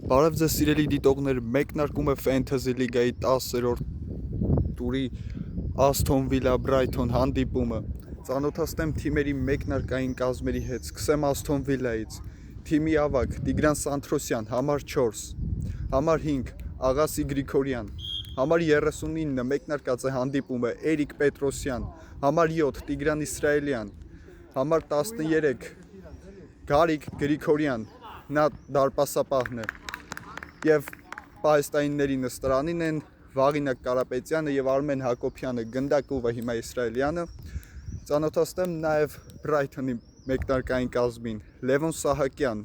Բարև ձեզ սիրելի դիտողներ, մեկնարկում է Fantasy Liga-ի 10-րդ տուրի Aston Villa Brighton հանդիպումը։ Ծանոթացնեմ թիմերի մեկնարկային կազմերի հետ։ Սկսեմ Aston Villa-ից։ Թիմի ավագ Տիգրան Սանթրոսյան, համար 4, համար 5 Աղասի Գրիգորյան, համար 39 մեկնարկած է հանդիպումը Էրիկ Պետրոսյան, համար 7 Տիգրան Իսրայելյան, համար 13 Գարիկ Գրիգորյան, նա դարպասապահն է, եւ պահեստայինների նստարանին են Վաղինակ Կարապետյանը եւ Արմեն Հակոբյանը, գնդակուվը հիմա Իսրայելյանը։ Ծանոթացնեմ նաեւ Brighton-ի մեկնարկային կազմին. Լևոն Սահակյան,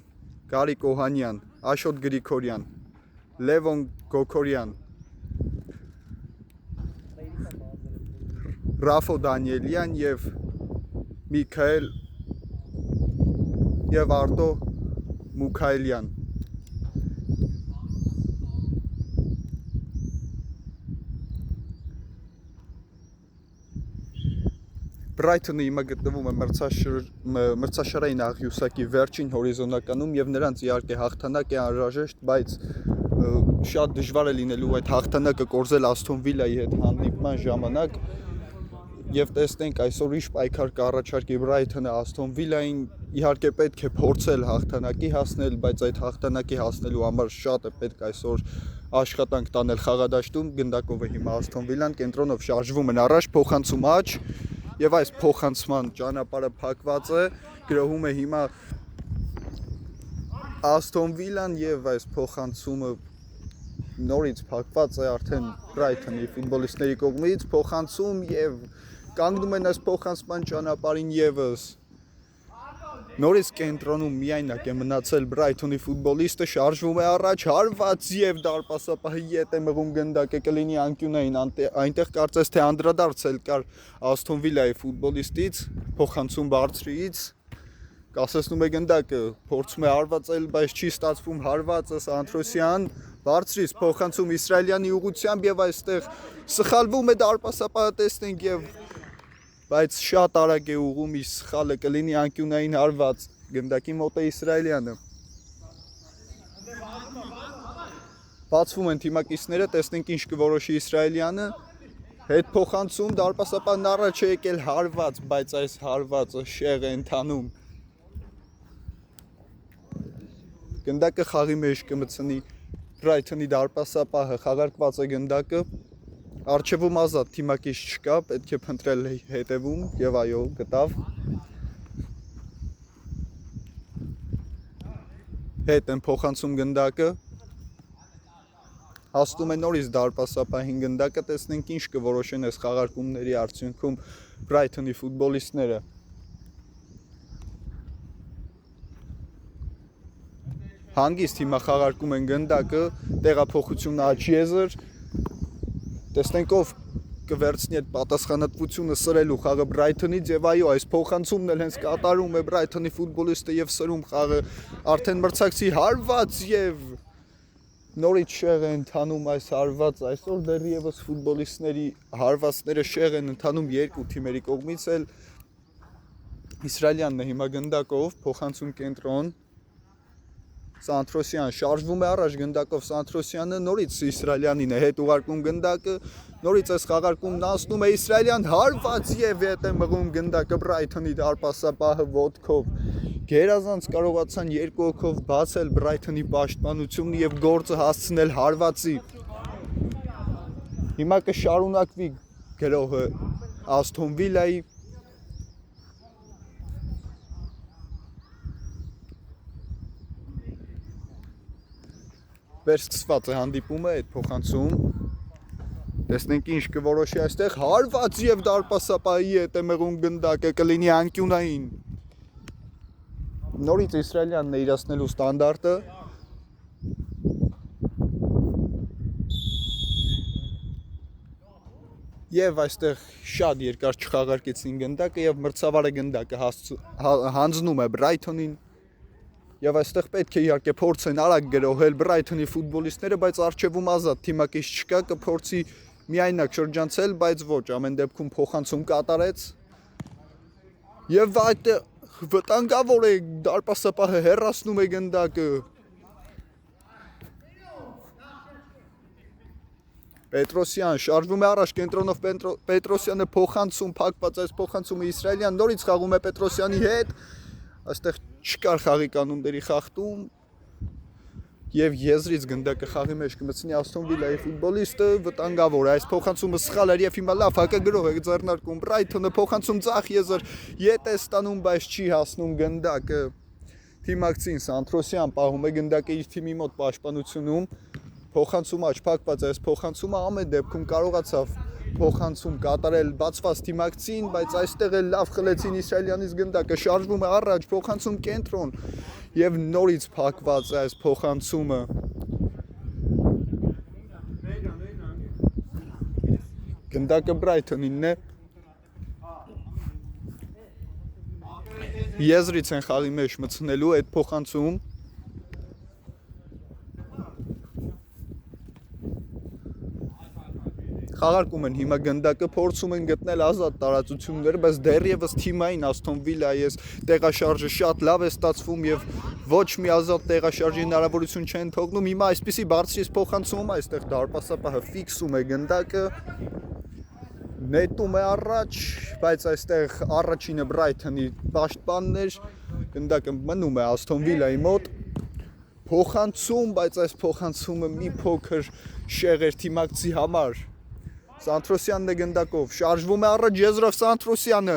Գարիկ Օհանյան, Աշոտ Գրիգորյան, Լևոն Գոքորյան, Ռաֆո Դանիելյան եւ Միքայել եւ Արտո Մուքայելյան։ Brighton-ը հիմա գտնվում է մրցաշարային աղյուսակի վերջին հորիզոնականում եւ նրանց իհարկե հաղթանակ է անհրաժեշտ, բայց շատ դժվար է լինելու այդ հաղթանակը կորզել Aston Villa-ի հետ հանդիպման ժամանակ եւ տեսնենք այսօր ինչ պայքար կառաջարկի Brighton-ը Aston Villa-ին։ Իհարկե պետք է փորձել հաղթանակի հասնել, բայց այդ հաղթանակի հասնելու համար շատ է պետք այսօր աշխատանք տանել խաղադաշտում։ Գնդակով է հիմա Aston Villa-ն, կենտրոնով շարժվում են առաջ, փոխանցում աջ եւ այս փոխանցման ճանապարհը փակված է, գրոհում է հիմա Aston Villa-ն եւ այս փոխանցումը նորից փակված է արդեն Brighton-ի ֆուտբոլիստների կողմից, փոխանցում եւ կանգնում են այս փոխանցման ճանապարհին եւս։ Նորից կենտրոնում միայնակ է մնացել Brighton-ի ֆուտբոլիստը, շարժվում է առաջ, հարված եւ դարպասապահի ետ է մղում գնդակը, կլինի անկյունային, այնտեղ կարծես թե անդրադարձել կար Aston Villa-ի ֆուտբոլիստից, փոխանցում բարձրից, կասեցնում է գնդակը, փորձում է հարվածել, բայց չի ստացվում հարվածը Սանթրոսյան, բարձրից փոխանցում Իսրայելյանի ուղղությամբ եւ այստեղ սխալվում է դարպասապահը, տեսնենք եւ բայց շատ արագ է ուղում, իր սխալը կլինի անկյունային հարված, գնդակի մոտ է Իսրայելյանը։ Բացվում են թիմակիցները, տեսնենք ինչ կորոշի Իսրայելյանը, հետ փոխանցում, դարպասապահն առաջ է եկել հարված, բայց այս հարվածը շեղ է ընթանում։ Գնդակը խաղի մեջ կմցնի Brighton-ի դարպասապահը, խաղարկված է գնդակը, Արջևում ազատ թիմակից չկա, պետք է փնտրել հետևում եւ այո, գտավ։ Հետ են փոխանցում գնդակը։ Հասնում է նորից դարպասապահին գնդակը, տեսնենք ինչ կորոշեն այս խաղարկումների արդյունքում Brighton-ի ֆուտբոլիստները։ Հանգիստ հիմա խաղարկում են գնդակը, տեղափոխությունը աչիեզր։ Տեսնենք ով կվերցնի այդ պատասխանատվությունը սրելու խաղը Brighton-ից եւ այո, այս փոխանցումն էլ հենց կատարում է Brighton-ի ֆուտբոլիստը եւ սրում խաղը արդեն մրցակցի հարված եւ նորից շեղ է ընթանում այս հարված, այսօր դեռևս ֆուտբոլիստների հարվածները շեղ են ընթանում երկու թիմերի կողմից էլ։ Իսրայելյանն է հիմա գնդակով, փոխանցում կենտրոն, Սանթրոսյան շարժվում է առաջ գնդակով, Սանթրոսյանը նորից Իսրայելյանին է հետ ուղարկում գնդակը, նորից այս խաղարկումն անցնում է Իսրայելյան հարված եւ հետ է մղում գնդակը Brighton-ի դարպասապահը ոտքով։ Գերազանց կարողացան երկու հոգով բացել Brighton-ի պաշտպանությունը եւ գործը հասցնել հարվածի։ Հիմա կշարունակվի գրոհը Aston Villa-ի վերսկսված է հանդիպումը, այդ փոխանցում, տեսնենք ինչ կորոշի այստեղ, հարված եւ դարպասապահի հետ է մղում գնդակը, կլինի անկյունային։ Նորից Իսրայելյանն է իրացնելու ստանդարտը։ Եվ այստեղ շատ երկար չխաղարկեցին գնդակը եւ մրցավարը գնդակը հանձնում է Brighton-ին։ Եվ այստեղ պետք է իհարկե փորձեն արագ գրոհել Brighton-ի ֆուտբոլիստները, բայց արջևում ազատ թիմակից չկա, կփորձի միայնակ շրջանցել, բայց ոչ, ամեն դեպքում փոխանցում կատարեց։ Եվ այդ վտանգավոր է, դարպասապահը հեռացնում է գնդակը։ Պետրոսյան շարժվում է առաջ կենտրոնով Պետրոսյանը փոխանցում փակված այս փոխանցումը Իսրայելյան նորից խաղում է Պետրոսյանի հետ այստեղ չկար խաղի կանոնների խախտում եւ եզրից գնդակը խաղի մեջ կմցնի Ասթոն Վիլայի ֆուտբոլիստը վտանգավոր է այս փոխանցումը սխալ էր եւ հիմա լավ հակագրող է ձեռնարկում Բրայթոնը փոխանցում ցախ եզր ետ է ստանում բայց չի հասնում գնդակը թիմակցին Սանտրոսյան պահում է գնդակը իր թիմի մոտ պաշտպանությունում փոխանցում աճ փակված այս փոխանցումը ամեն դեպքում կարողացավ փոխանցում կատարել բացված թիմակցին, բայց այստեղ էլ լավ խլեցին Իսրայելյանից գնդակը շարժվում է առաջ փոխանցում կենտրոն եւ նորից փակված է այս փոխանցումը գնդակը Բրայթոնինն է եզրից են խաղի մեջ մցնելու այդ փոխանցում խաղարկում են հիմա գնդակը փորձում են գտնել ազատ տարածություններ, բայց դեռևս թիմային Ասթոն Վիլայի այս տեղաշարժը շատ լավ է ստացվում եւ ոչ մի ազատ տեղաշարժի հնարավորություն չեն թողնում։ Հիմա այսպիսի բարձրից փոխանցում է, այստեղ դարպասապահը ֆիքսում է գնդակը, նետում է առաջ, բայց այստեղ առաջինը Բրայթոնի պաշտպանն էր, գնդակը մնում է Ասթոն Վիլայի մոտ, փոխանցում, բայց այս փոխանցումը մի փոքր շեղեր թիմակցի համար Սանտրոսյանն է գնդակով, շարժվում է առաջ եզրով Սանտրոսյանը,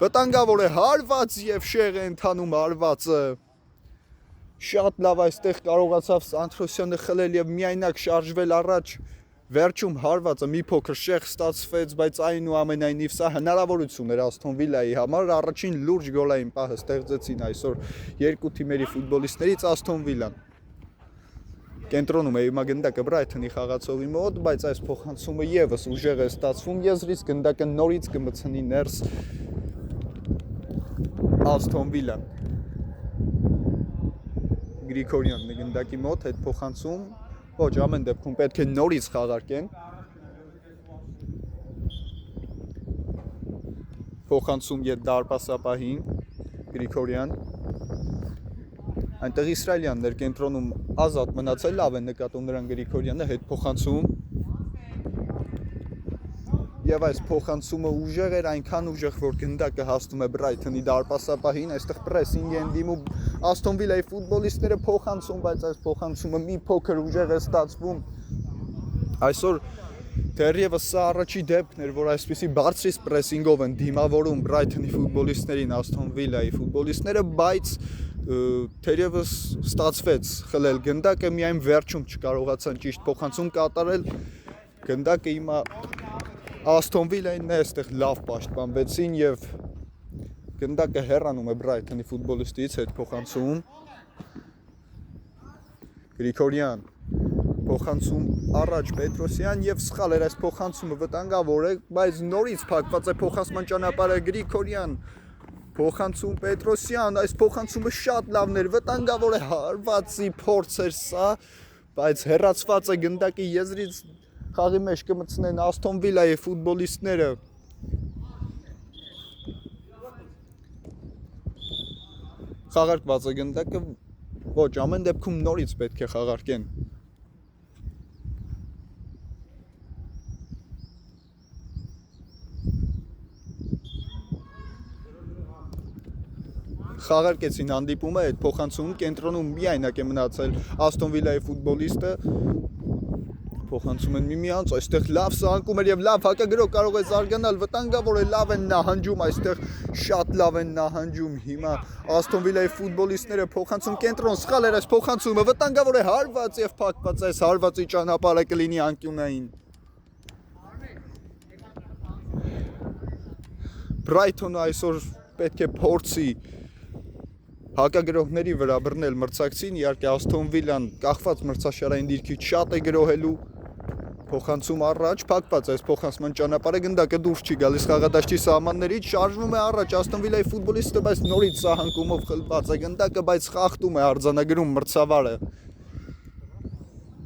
վտանգավոր է հարված եւ շեղ է ընթանում հարվածը, շատ լավ այստեղ կարողացավ Սանտրոսյանը խլել եւ միայնակ շարժվել առաջ, վերջում հարվածը մի փոքր շեղ ստացվեց, բայց այնուամենայնիվ սա հնարավորություն էր Ասթոն Վիլայի համար, առաջին լուրջ գոլային պահը ստեղծեցին այսօր երկու թիմերի ֆուտբոլիստներից Ասթոն Վիլան Կենտրոնում է հիմա գնդակը Բրայթոնի խաղացողի մոտ, բայց այս փոխանցումը եւս ուժեղ է ստացվում եզրից գնդակը նորից կմցնի ներս Ասթոն Վիլան Գրիգորյանն է գնդակի մոտ այդ փոխանցում ոչ ամեն դեպքում պետք է նորից խաղարկեն փոխանցում ետ դարպասապահին Գրիգորյան Այնտեղ Իսրայելյանն էր կենտրոնում ազատ մնացել, լավ է նկատում նրան Գրիգորյանը հետ փոխանցում եւ այս փոխանցումը ուժեղ էր, այնքան ուժեղ, որ գնդակը հասնում է Բրայթոնի դարպասապահին, այստեղ պրեսինգ են դիմում Ասթոն Վիլայի ֆուտբոլիստները փոխանցում, բայց այս փոխանցումը մի փոքր ուժեղ է ստացվում այսօր դեռևս սա առաջի դեպքն էր, որ այսպիսի բարձրից պրեսինգով են դիմավորում Բրայթոնի ֆուտբոլիստներին Ասթոն Վիլայի ֆուտբոլիստները, բայց թերևս ստացվեց խլել գնդակը միայն վերջում չկարողացան ճիշտ փոխանցում կատարել գնդակը հիմա Ասթոն Վիլային է այստեղ լավ պաշտպանվեցին եւ գնդակը հեռանում է Բրայթոնի ֆուտբոլիստից հետ փոխանցում Գրիգորյան փոխանցում առաջ Պետրոսյան եւ սխալ էր այս փոխանցումը վտանգավոր է բայց նորից փակված է փոխանցման ճանապարհը Գրիգորյան Փոխանցում Պետրոսյան, այս փոխանցումը շատ լավն էր, վտանգավոր է հարվածի փորձ էր սա, բայց հեռացված է գնդակի եզրից խաղի մեջ կմցնեն Ասթոն Վիլայի ֆուտբոլիստները։ Խաղարկված է գնդակը, ոչ ամեն դեպքում նորից պետք է խաղարկեն։ Խաղարկեցին հանդիպումը այդ փոխանցում կենտրոնում միայնակ է մնացել Ասթոն Վիլայի ֆուտբոլիստը փոխանցում են միմյանց այստեղ լավ սահարկում էր եւ լավ հակագրող կարող է զարգանալ վտանգավոր է լավ են նահանջում այստեղ շատ լավ են նահանջում հիմա Ասթոն Վիլայի ֆուտբոլիստները փոխանցում կենտրոն սխալ էր այս փոխանցումը վտանգավոր է հարված եւ փակված այս հարվածի ճանապարհը կլինի անկյունային Բրայթոնը այսօր պետք է փորձի Հակագրողների վրա բռնել մրցակցին, իհարկե Ասթոն Վիլան կախված մրցաշարային դիրքից շատ է գրոհելու փոխանցում առաջ, փակված այս փոխանցման ճանապարհը գնդակը դուրս չի գալիս խաղադաշտի սահմաններից, շարժվում է առաջ Ասթոն Վիլայի ֆուտբոլիստը, բայց նորից սահանկումով խլված է գնդակը, բայց խախտում է արձանագրում մրցավարը։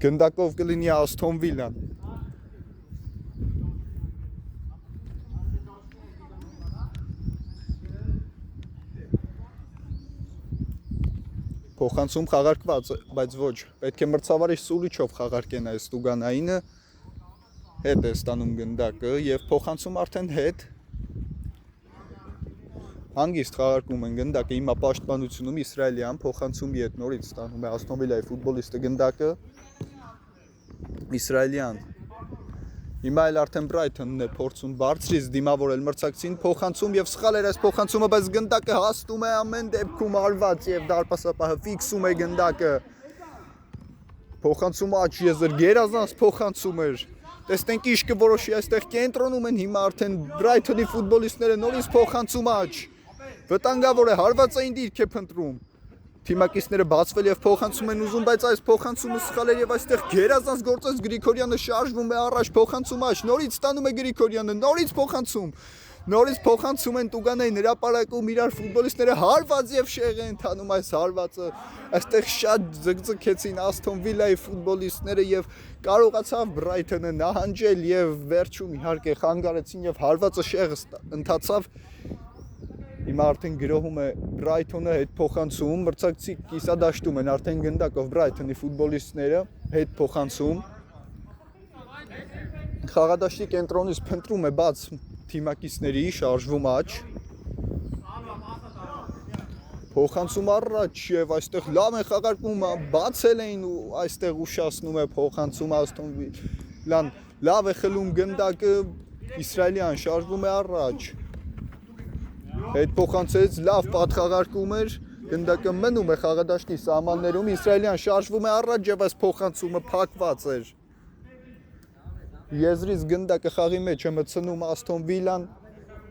Գնդակով կլինի Ասթոն Վիլան։ Փոխանցում խաղարկված, բայց ոչ, պետք է մրցավարի սուլիչով խաղարկեն այս տուգանայինը հետ է ստանում գնդակը եւ փոխանցում արդեն հետ հանգիստ խաղարկում են գնդակը հիմա պաշտպանությունում Իսրայելյան փոխանցում իդ նորից ստանում է Aston Villa-ի ֆուտբոլիստը գնդակը Իսրայելյան հիմա էլ արդեն Brighton-ն է փորձում բարձրից դիմավորել մրցակցին փոխանցում եւ սխալ էր այս փոխանցումը բայց գնդակը հասնում է ամեն դեպքում արված եւ դարպասապահը ֆիքսում է գնդակը փոխանցումը աչ եզր գերազանց փոխանցում էր տեսնենք ինչ կորոշի այստեղ կենտրոնում են հիմա արդեն Brighton-ի ֆուտբոլիստները նորից փոխանցում աչ վտանգավոր է հարվածային դիրք է փնտրում թիմակիցները բացվել եւ փոխանցում են ուզում բայց այս փոխանցումը սխալ էր եւ այստեղ գերազանց գործեց Գրիգորյանը շարժվում է առաջ փոխանցում աչ նորից ստանում է Գրիգորյանը նորից փոխանցում են Տուգանային հրապարակում իրար ֆուտբոլիստները հարված եւ շեղ են թանում այս հարվածը այստեղ շատ ձգձգեցին Aston Villa-ի ֆուտբոլիստները եւ կարողացավ Brighton-ը նահանջել եւ վերջում իհարկե խանգարեցին եւ հարվածը շեղ ընթացավ հիմա արդեն գրոհում է Brighton-ը հետ փոխանցում մրցակցի կիսադաշտում են արդեն գնդակով Brighton-ի ֆուտբոլիստները հետ փոխանցում խաղադաշտի կենտրոնից փնտրում է բաց թիմակիցների շարժվում աչ փոխանցում առաջ եւ այստեղ լավ են խաղարկում բացել էին ու այստեղ ուշացնում է փոխանցում Aston Villa-ն լավ է խլում գնդակը Իսրայելյան շարժվում է առաջ այդ փոխանցեց լավ պատխաղարկում էր գնդակը մնում է խաղադաշտի սահմաններում Իսրայելյան շարժվում է առաջ եւ այս փոխանցումը փակված էր Եզրից գնդակը խաղի մեջ է մտցնում Aston Villa-ն,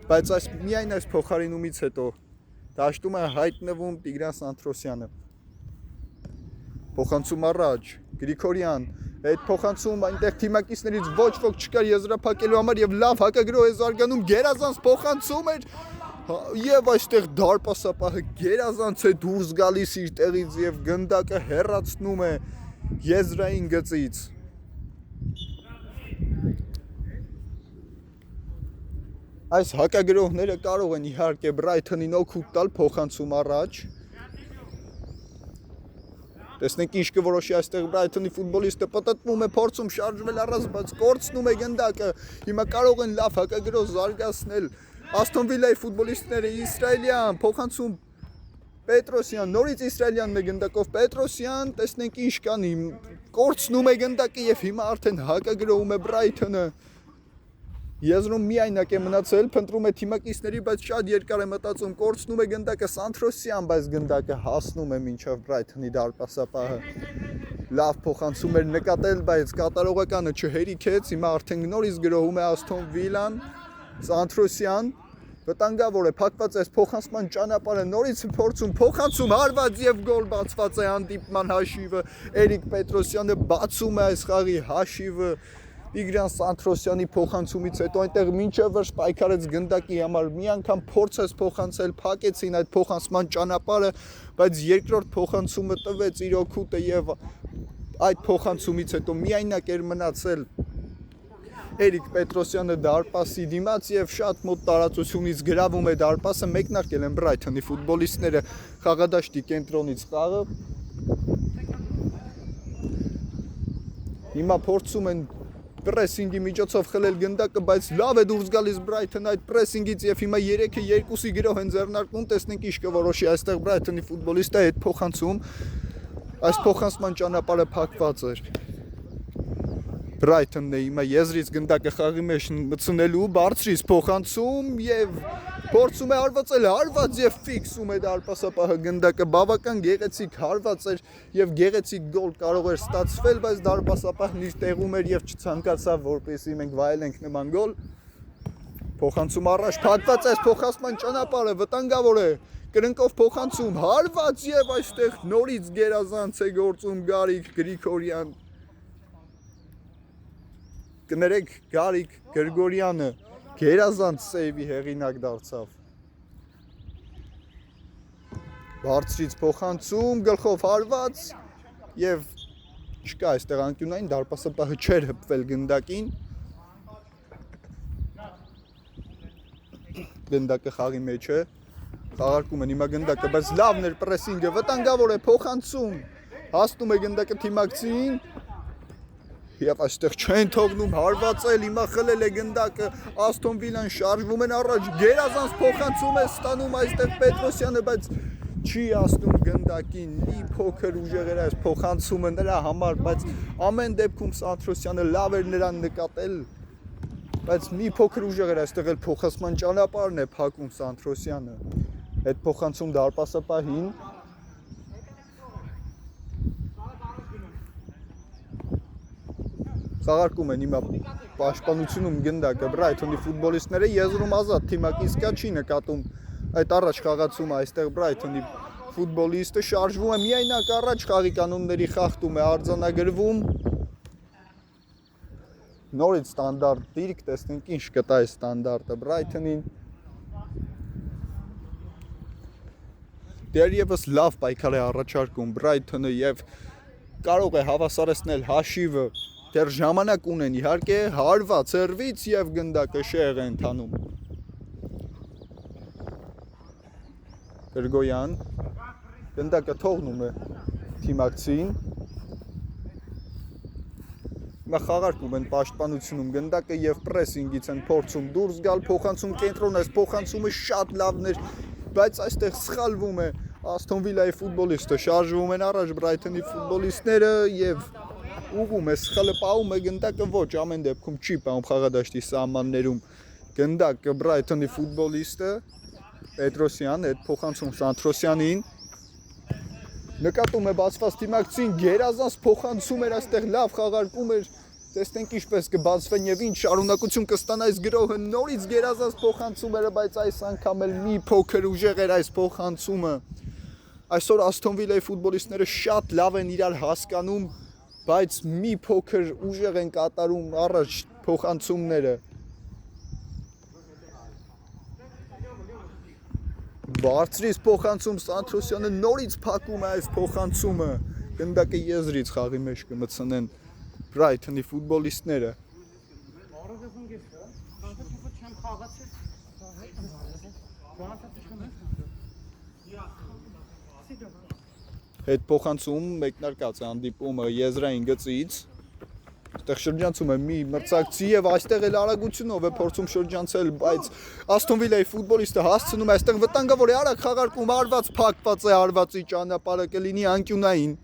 բայց միայն այս փոխարինումից հետո դաշտում է հայտնվում Տիգրան Սանտրոսյանը։ Փոխանցում առաջ, Գրիգորյան, այդ փոխանցում այնտեղ թիմակիցներից ոչ ոք չկար եզրափակելու համար եւ լավ հակագրոհ է զարգանում գերազանց փոխանցում էր եւ այստեղ դարպասապահը գերազանց է դուրս գալիս իր տեղից եւ գնդակը հեռացնում է եզրային գծից Այս հակագրողները կարող են իհարկե Brighton-ին օգուտ տալ փոխանցում առաջ Տեսնենք ինչ կորոշի այստեղ Brighton-ի ֆուտբոլիստը պատտվում է փորձում շարժվել առանց բայց կորցնում է գնդակը հիմա կարող են լավ հակագրող զարգացնել Aston Villa-ի ֆուտբոլիստները Իսրայելյան փոխանցում Պետրոսյան նորից Իսրայելյանն է գնդակով Պետրոսյան տեսնենք ինչ կանի կորցնում է գնդակը եւ հիմա արդեն հակագրողում է Brighton-ը Եզրում միայնակ է մնացել, փնտրում է թիմակիցների, բայց շատ երկար է մտածում, կորցնում է գնդակը Սանտրոսյան, բայց գնդակը հասնում է մինչև Brighton-ի դարպասապահը։ Լավ փոխանցում էր նկատել, բայց կատարողականը չհերիքեց, հիմա արդեն նորից գրոհում է Aston Villa-ն, Սանտրոսյան, վտանգավոր է, փակված է փոխանցման ճանապարհը, նորից փորձում, փոխանցում, հարված եւ գոլ բացված է հանդիպման հաշիվը, Էրիկ Պետրոսյանը բացում է այս խաղի հաշիվը Տիգրան Սանտրոսյանի փոխանցումից հետո այնտեղ մինչև վերջ պայքարեց գնդակի համար մի անգամ փորձեց փոխանցել փակեցին այդ փոխանցման ճանապարհը բայց երկրորդ փոխանցումը տվեց իր օգուտը եւ այդ փոխանցումից հետո միայնակ էր մնացել Էրիկ Պետրոսյանը դարպասի դիմաց եւ շատ մոտ տարածությունից գրավում է դարպասը մեկնարկել են Brighton-ի ֆուտբոլիստները խաղադաշտի կենտրոնից խաղը հիմա փորձում են Պրեսինգի միջոցով խլել գնդակը, բայց լավ է դուրս գալիս Brighton այդ պրեսինգից եւ հիմա 3-ը 2-ի գրոհ են ձեռնարկում, տեսնենք ինչ կորոշի այստեղ Brighton-ի ֆուտբոլիստը այդ փոխանցում, այս փոխանցման ճանապարհը փակված էր։ Brighton-ն է հիմա եզրից գնդակը խաղի մեջ մտցնելու, բարձրից փոխանցում եւ փորձում է հարվածել, հարված եւ ֆիքսում է դարպասապահը գնդակը, բավական գեղեցիկ հարված էր եւ գեղեցիկ գոլ կարող էր ստացվել, բայց դարպասապահն իր տեղում էր եւ չցանկացավ, որպեսզի մենք վայելենք նման գոլ։ Փոխանցում առաջ, փակված այս փոխանցման ճանապարհը վտանգավոր է։ Կրնկով փոխանցում, հարված եւ այստեղ նորից գերազանց է գործում Գարիկ Գրիգորյան։ Կներեք Գարիկ Գրիգորյանը գերազանց սեյվի հեղինակ դարձավ։ Բարձրից փոխանցում, գլխով հարված եւ չկա այստեղ անկյունային դարպասապահը չէր հպվել գնդակին։ Գնդակը խաղի մեջ է։ Խաղարկում են հիմա գնդակը, բայց լավն էր պրեսինգը, վտանգավոր է փոխանցում։ Հասնում է գնդակը թիմակցին։ Եվ այստեղ չեն թողնում հարվածել, հիմա խլել է գնդակը, Ասթոն Վիլան շարժվում են առաջ, գերազանց փոխանցում է ստանում այստեղ Պետրոսյանը, բայց չի ասնում գնդակին, մի փոքր ուժեղ էր այս փոխանցումը նրա համար, բայց ամեն դեպքում Սանթրոսյանը լավ էր նրան նկատել, բայց մի փոքր ուժեղ էր այստեղ էլ փոխանցման ճանապարհն է փակում Սանթրոսյանը, այդ փոխանցում դարպասապահին խաղարկում են հիմա պաշտպանությունում գնդակը Բրայթոնի ֆուտբոլիստները եզրում ազատ թիմակի իսկա չի նկատում այդ առաջ խաղացումը այստեղ Բրայթոնի ֆուտբոլիստը շարժվում է միայնակ առաջ խաղի կանոնների խախտում է արձանագրվում նորից ստանդարտ դիրք տեսնենք ինչ կտա է ստանդարտը Բրայթոնին դեռևս լավ պայքար է առաջարկում Բրայթոնը եւ կարող է հավասարեցնել հաշիվը Դեռ ժամանակ ունեն իհարկե հարված հերվից եւ գնդակը շեղ է ընթանում Գրգոյան գնդակը թողնում է թիմակցին Հիմա խաղարկում են պաշտպանությունում գնդակը եւ պրեսինգից են փորձում դուրս գալ փոխանցում կենտրոն այս փոխանցումը շատ լավն էր բայց այստեղ սխալվում է Ասթոն Վիլայի ֆուտբոլիստը շարժվում են առաջ Բրայթոնի ֆուտբոլիստները եւ ուղում է սխալը պահում է գնդակը ոչ ամեն դեպքում չի պահում խաղադաշտի սահմաններում գնդակը Բրայթոնի ֆուտբոլիստը Պետրոսյան այդ փոխանցում Սանթրոսյանին նկատում է բացված թիմակցին գերազանց փոխանցում էր այստեղ լավ խաղարկում էր տեսնենք ինչպես կբացվեն եւ ինչ շարունակություն կստանա այս գրոհը նորից գերազանց փոխանցում էր բայց այս անգամ էլ մի փոքր ուժեղ էր այս փոխանցումը այսօր Ասթոն Վիլայի ֆուտբոլիստները շատ լավ են իրար հասկանում բայց մի փոքր ուժեղ են կատարում առաջ փոխանցումները Բարձրից փոխանցում Սանթրոսյանը նորից փակում է այս փոխանցումը գնդակը եզրից խաղի մեջ կմցնեն Բրայթոնի ֆուտբոլիստները Հետ փոխանցում մեկնարկած է հանդիպումը եզրային գծից Այստեղ շրջանցում է մի մրցակցի եւ այստեղ էլ արագությունով է փորձում շրջանցել, բայց Ասթոն Վիլայի ֆուտբոլիստը հասցնում է այստեղ վտանգավոր է արագ խաղարկում, հարված փակված է հարվածի ճանապարհը կլինի անկյունային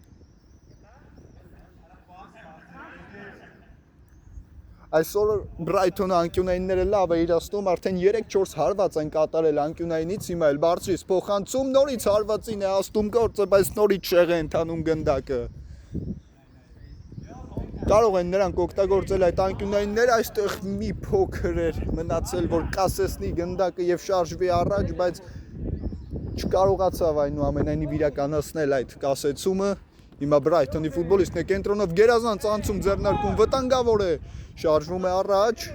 Այսօր Բրայթոնը անկյունայինները լավ է իրացնում, արդեն 3-4 հարված են կատարել անկյունայինից, հիմա էլ բարձրից փոխանցում, նորից հարվածին է աստում գործը, բայց նորից շեղ է ընթանում գնդակը Կարող են նրանք օգտագործել այդ անկյունայինները, այստեղ մի փոքր էր մնացել, որ կասեցնի գնդակը եւ շարժվի առաջ, բայց չկարողացավ այնուամենայնիվ իրականացնել այդ կասեցումը Հիմա Բրայթոնի ֆուտբոլիստն է կենտրոնով գերազանց անցում ձեռնարկում վտանգավոր է շարժվում է առաջ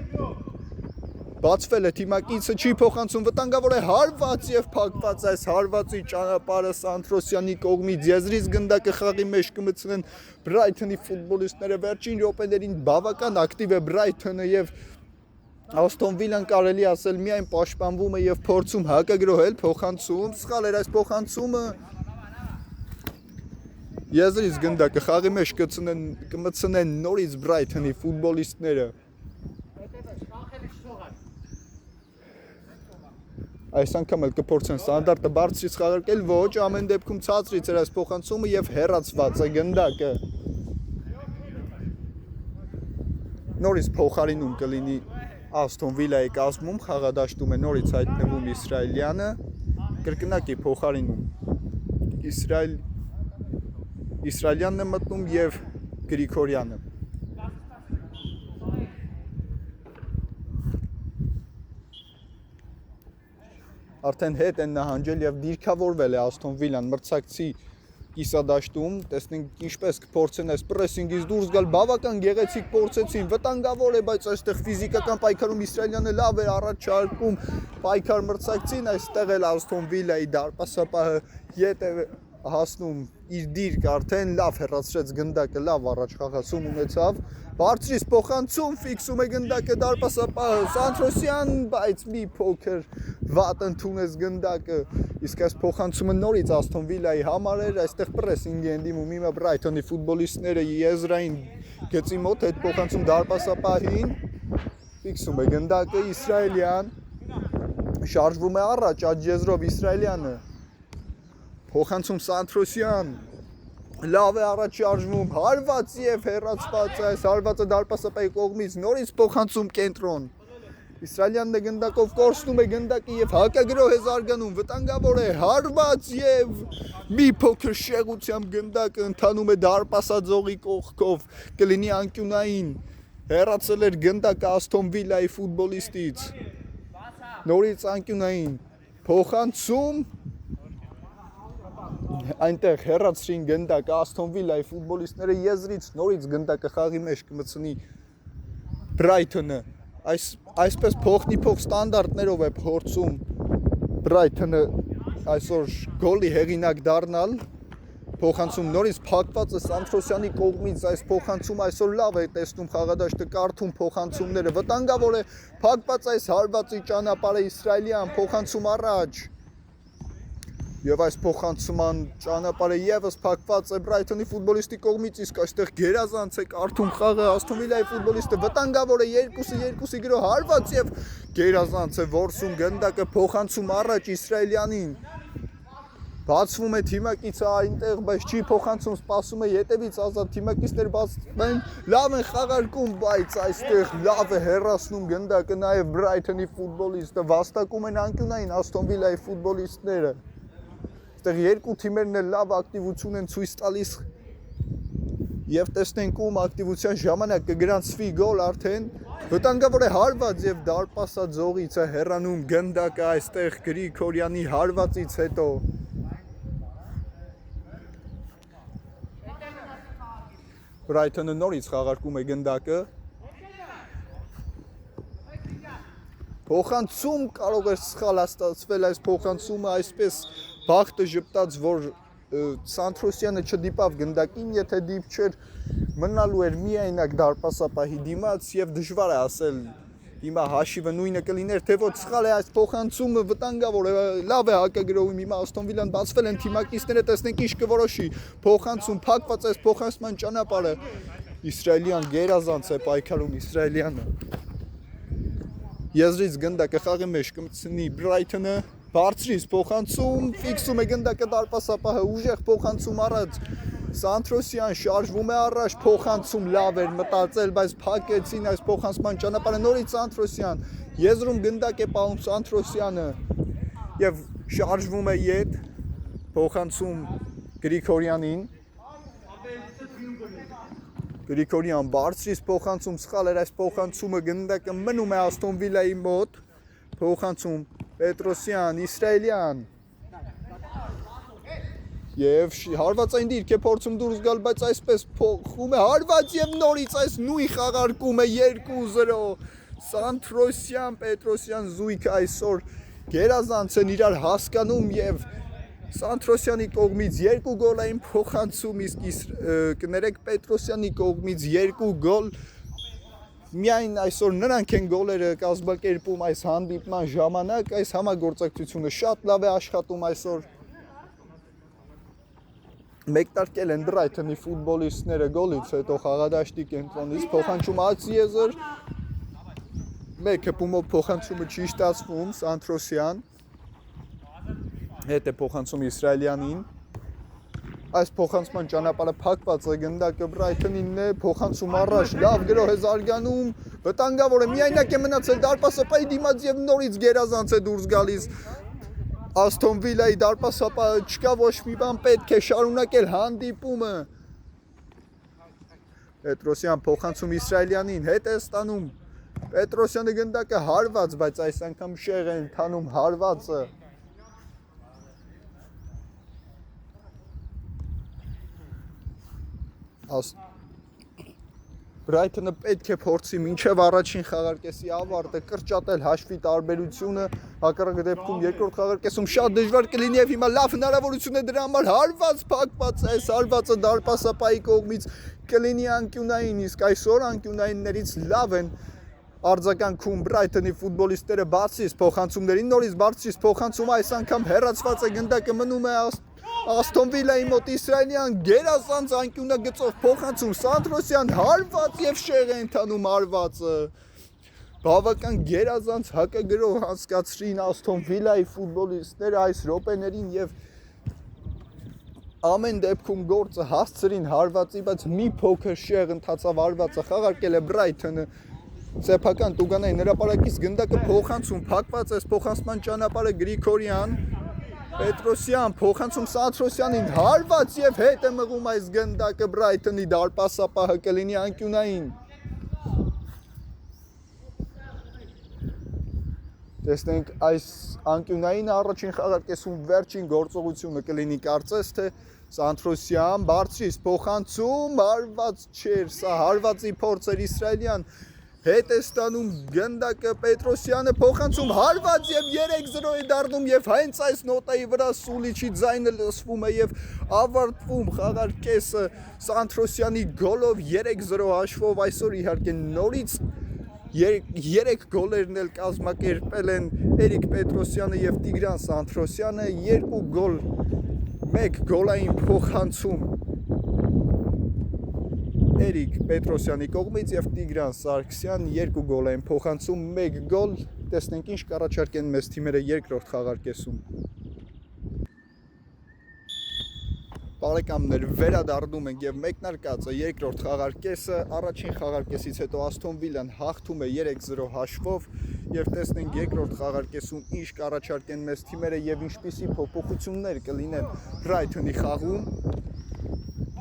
Բացվել է թիմակիցը չի փոխանցում վտանգավոր է հարված եւ փակված այս հարվածի ճանապարհը Սանթրոսյանի կողմից եզրից գնդակը խաղի մեջ կմցնեն Բրայթոնի ֆուտբոլիստները վերջին րոպեներին բավական ակտիվ է Բրայթոնը եւ Ասթոն Վիլան կարելի ասել միայն պաշտպանվում է եւ փորձում հակագրոհել փոխանցում սխալ էր այս փոխանցումը Եզրից գնդակը խաղի մեջ կմցնեն նորից Բրայթոնի ֆուտբոլիստները Այս անգամ էլ կփորձեն ստանդարտը բարձրից խաղարկել, ոչ, ամեն դեպքում ցածրից էր այս փոխանցումը եւ հեռացված է գնդակը։ Նորից փոխարինում կլինի Ասթոն Վիլայի կազմում, խաղադաշտում է նորից հայտնվում իսրայելյանը, կրկնակի փոխարինում իսրայելյանն է մտնում եւ Գրիգորյանը։ Արդեն հետ են նահանջել եւ դիրքավորվել է Ասթոն Վիլան մրցակցի կիսադաշտում, տեսնենք ինչպես կփորձեն այս պրեսինգից դուրս գալ, բավական գեղեցիկ փորձեցին, վտանգավոր է, բայց այստեղ ֆիզիկական պայքարում իսրայելյանը լավ է առաջարկում պայքար մրցակցին, այստեղ էլ Ասթոն Վիլայի դարպասապահը ետ է հասնում իր դիրք արդեն լավ հեռացրեց գնդակը, լավ առաջ խաղացում ունեցավ, բարձրից փոխանցում, ֆիքսում է գնդակը դարպասապահը Սանտրոսյան, բայց մի փոքր վատ ընդունեց գնդակը, իսկ այս փոխանցումը նորից Ասթոն Վիլայի համար էր, այստեղ պրեսինգ են դիմում հիմա Բրայթոնի ֆուտբոլիստները եզրային գծի մոտ այդ փոխանցում դարպասապահին, ֆիքսում է գնդակը Իսրայելյան, շարժվում է առաջ աջ եզրով Իսրայելյանը, փոխանցում Սանտրոսյան, լավ է առաջ շարժվում, հարված եւ հեռացված այս հարվածը դարպասապահի կողմից նորից փոխանցում կենտրոն։ Իսրայելյանն է գնդակով կորցնում է գնդակը եւ հակագրոհ է զարգանում, վտանգավոր է հարված եւ մի փոքր շեղությամբ գնդակը ընթանում է դարպասաձողի կողքով, կլինի անկյունային։ Հեռացել էր գնդակը Ասթոն Վիլայի ֆուտբոլիստից։ Նորից անկյունային փոխանցում այնտեղ հեռացրին գնդակը Ասթոն Վիլայի ֆուտբոլիստները եզրից նորից գնդակը խաղի մեջ կմցնի Բրայթոնը այսպես փոխնիփոխ ստանդարտներով է փորձում Բրայթոնը այսօր գոլի հեղինակ դառնալ փոխանցում նորից փակված է Սանտրոսյանի կողմից այս փոխանցում այսօր լավ է տեսնում խաղադաշտը կարդում փոխանցումները վտանգավոր է փակված այս հարվածի ճանապարհը Իսրայելյան փոխանցում առաջ Եվ այս փոխանցման ճանապարհը եւս փակված է Բրայթոնի ֆուտբոլիստի կողմից, իսկ այստեղ գերազանց է կարդում խաղը Ասթոն Վիլայի ֆուտբոլիստը վտանգավոր է 2-2-ի գրո հարված եւ գերազանց է որսում գնդակը փոխանցում առաջ Իսրայելյանին։ Բացվում է թիմակիցը այնտեղ, բայց չի փոխանցում, սպասում է յետևից ազատ թիմակիցներ բացվեն, լավ են խաղարկում, բայց այստեղ լավ է հեռացնում գնդակը նաեւ Բրայթոնի ֆուտբոլիստը վաստակում են անկյունային Ասթոն Վիլայի ֆուտբոլիստները։ Այստեղ երկու թիմերն էլ լավ ակտիվություն են ցույց տալիս եւ տեսնենք ում ակտիվության ժամանակ կգրանցվի գոլ արդեն վտանգավոր է հարված եւ դարպասաձողից է հեռանում գնդակը այստեղ Գրիգորյանի հարվածից հետո Բրայթոնը նորից խաղարկում է գնդակը փոխանցում կարող է սխալ ստացվել այս փոխանցումը այսպես բախտը ժպտաց որ Սանտրոսյանը չդիպավ գնդակին եթե դիպ չէր մնալու էր միայնակ դարպասապահի դիմաց եւ դժվար է ասել հիմա հաշիվը նույնը կլիներ թե ոչ սխալ է այս փոխանցումը վտանգավոր է լավ է հակագրոհում հիմա Ասթոն Վիլան բացվել են թիմակիցները տեսնենք ինչ կորոշի փոխանցում փակված այս փոխանցման ճանապարհը Իսրայելյան գերազանց է պայքարում Իսրայելյանը Եզրից գնդակը խաղի մեջ կմցնի Բրայթոնը բարձրից փոխանցում ֆիքսում է գնդակը դարպասապահը ուժեղ փոխանցում առաջ Սանտրոսյան շարժվում է առաջ փոխանցում լավ էր մտածել բայց փակեցին այս փոխանցման ճանապարհը նորից Սանտրոսյան եզրում գնդակ է պահում Սանտրոսյանը եւ շարժվում է յետ փոխանցում Գրիգորյանին Գրիգորյան բարձրից փոխանցում սխալ էր այս փոխանցումը գնդակը մնում է Ասթոն Վիլայի մոտ փոխանցում Պետրոսյան Իսրայելյան Եվ հարվածային դիրք է փորձում դուրս գալ, բայց այսպես փոխում է հարված եւ նորից այս նույն խաղարկումը 2-0 Սանտրոսյան Պետրոսյան զույգը այսօր գերազանց են իրար հասկանում եւ Սանտրոսյանի կողմից 2 գոլային փոխանցում իսկ կներեք Պետրոսյանի կողմից 2 գոլ Միայն այսօր նրանք են գոլերը կազմակերպում այս հանդիպման ժամանակ այս համագործակցությունը շատ լավ է աշխատում այսօր Մեկնարկել են Բրայթոնի ֆուտբոլիստները գոլից հետո խաղադաշտի կենտրոնից փոխանցում Ացիեզր մեկը պումով փոխանցումը չի ստացվում Սանտրոսյան հետ է փոխանցում Իսրայելյանին այս փոխանցման ճանապարհը փակված է գնդակը Բրայթոնինն է փոխանցում առաջ լավ գրոհ է զարգանում վտանգավոր է միայնակ է մնացել դարպասապահի դիմաց եւ նորից գերազանց է դուրս գալիս Ասթոն Վիլայի դարպասապահը չկա ոչ մի բան պետք է շարունակել հանդիպումը Պետրոսյան փոխանցում Իսրայելյանին հետ է ստանում Պետրոսյանը գնդակը հարված բայց այս անգամ շեղ է ընթանում հարվածը Բրայթոնը պետք է փորձի մինչև առաջին խաղարկեսի ավարտը կրճատել հաշվի տարբերությունը, հակառակ դեպքում երկրորդ խաղարկեսում շատ դժվար կլինի եւ հիմա լավ հնարավորություն է դրա համար հարված փակված այս հարվածը դարպասապայի կողմից կլինի անկյունային, իսկ այսօր անկյունայիններից լավ են արձագանքում Բրայթոնի ֆուտբոլիստները բացից փոխանցումներին, նորից բարձից փոխանցում այս անգամ հեռացված է գնդակը մնում է Ասթոն Վիլայի մոտ իսրայելյան գերազանց անկյունագծով փոխանցում Սանտրոսյան հարված եւ շեղ է ընթանում հարվածը բավական գերազանց հակագրով հասկացրին Ասթոն Վիլայի ֆուտբոլիստները այս րոպեներին եւ ամեն դեպքում գործը հասցրին հարվածի, բայց մի փոքր շեղ ընթացավ հարվածը խաղարկել է Բրայթոնը սեփական տուգանային հրապարակից գնդակը փոխանցում փակված է փոխանցման ճանապարհը Գրիգորյան Պետրոսյան փոխանցում Սանտրոսյանին հարված եւ հետ է մղում այս գնդակը Բրայթոնի դարպասապահը կլինի անկյունային տեսնենք այս անկյունային առաջին խաղարկեսում վերջին գործողությունը կլինի կարծես թե Սանտրոսյան բարձրից փոխանցում հարված չէր սա հարվածի փորձ էր իսրայելյան հետ է ստանում գնդակը Պետրոսյանը փոխանցում հարված եւ 3-0 է դառնում եւ հենց այս նոտայի վրա Սուլիչի ձայնը լսվում է եւ ավարտվում խաղարկեսը Սանտրոսյանի գոլով 3-0 հաշվով այսօր իհարկե նորից 3 գոլերն էլ կազմակերպել են Էրիկ Պետրոսյանը եւ Տիգրան Սանտրոսյանը 2 գոլ 1 գոլային փոխանցում Էրիկ Պետրոսյանի կողմից եւ Տիգրան Սարգսյան 2 գոլային փոխանցում 1 գոլ տեսնենք ինչ կառաջարկեն մեծ թիմերը երկրորդ խաղարկեսում Բարեկամներ վերադառնում ենք եւ մեկնարկած է երկրորդ խաղարկեսը առաջին խաղարկեսից հետո Ասթոն Վիլան հաղթում է 3-0 հաշվով եւ տեսնենք երկրորդ խաղարկեսում ինչ կառաջարկեն մեծ թիմերը եւ ինչպիսի փոփոխություններ կլինեն Բրայթոնի խաղում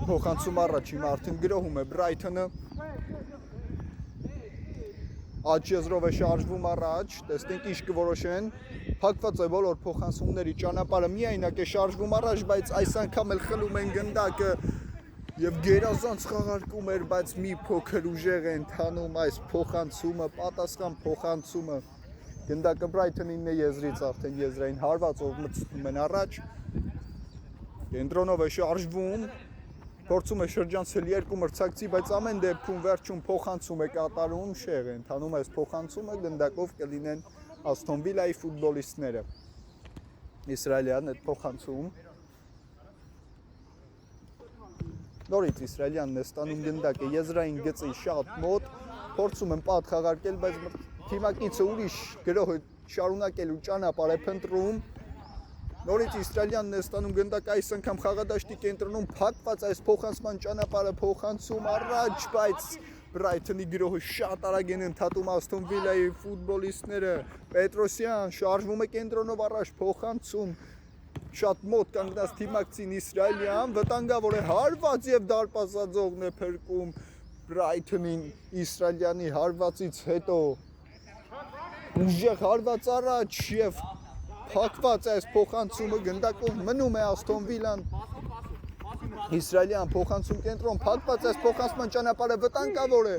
Փոխանցում առաջ հիմա արդեն գրոհում է Բրայթոնը Աջ եզրով է շարժվում առաջ տեսնենք ինչ կորոշեն փակված է բոլոր փոխանցումների ճանապարհը միայնակ է շարժվում առաջ բայց այս անգամ էլ խլում են գնդակը եւ գերազանց խաղարկում էր բայց մի փոքր ուժեղ է ընթանում այս փոխանցումը պատասխան փոխանցումը գնդակը Բրայթոնին է եզրից արդեն եզրային հարվածով մտցնում են առաջ կենտրոնով է շարժվում Փորձում է շրջանցել երկու մրցակցի, բայց ամեն դեպքում վերջում փոխանցում է կատարում, շեղ է ընթանում այս փոխանցումը, գնդակով կլինեն Ասթոն Վիլայի ֆուտբոլիստները։ Իսրայելյան այդ փոխանցում։ Նորից իսրայելյանն է ստանում գնդակը եզրային գծի շատ մոտ, փորձում են պատ խաղարկել, բայց թիմակիցը ուրիշ գրոհը շարունակելու ճանապարհ է փնտրում։ Նորից իսրայելյանն է ստանում գնդակը այս անգամ խաղադաշտի կենտրոնում փակված այս փոխանցման ճանապարհը փոխանցում առաջ, բայց Բրայթոնի գրոհը շատ արագ են ընդհատում Ասթոն Վիլայի ֆուտբոլիստները։ Պետրոսյան շարժվում է կենտրոնով առաջ փոխանցում շատ մոտ կանգնած թիմակցին իսրայելյան վտանգավոր է հարված եւ դարպասաձողն է փրկում Բրայթոնին իսրայելյանի հարվածից հետո ուժեղ հարված առաջ եւ Փակված այս փոխանցումը գնդակով մնում է Ասթոն Վիլան Իսրայելյան փոխանցում կենտրոն փակված այս փոխանցման ճանապարհը վտանգավոր է